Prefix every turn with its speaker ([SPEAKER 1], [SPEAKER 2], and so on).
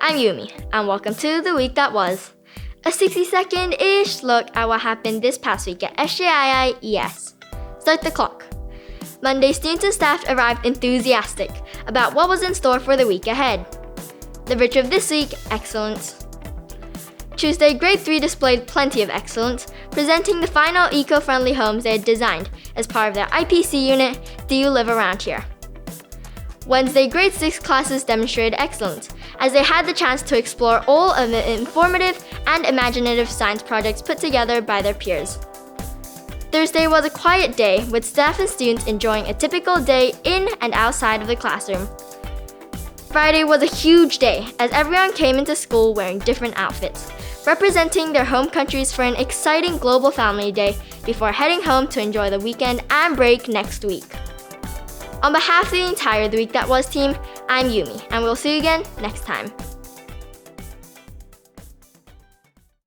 [SPEAKER 1] I'm Yumi, and welcome to the week that was. A 60-second-ish look at what happened this past week at SJII ES. Start the clock. Monday, students and staff arrived enthusiastic about what was in store for the week ahead. The virtue of this week, excellence. Tuesday, grade 3 displayed plenty of excellence, presenting the final eco-friendly homes they had designed as part of their IPC unit, Do You Live Around Here? Wednesday, grade 6 classes demonstrated excellence, as they had the chance to explore all of the informative and imaginative science projects put together by their peers. Thursday was a quiet day, with staff and students enjoying a typical day in and outside of the classroom. Friday was a huge day, as everyone came into school wearing different outfits, representing their home countries for an exciting global family day before heading home to enjoy the weekend and break next week. On behalf of the entire The Week That Was team, I'm Yumi, and we'll see you again next time.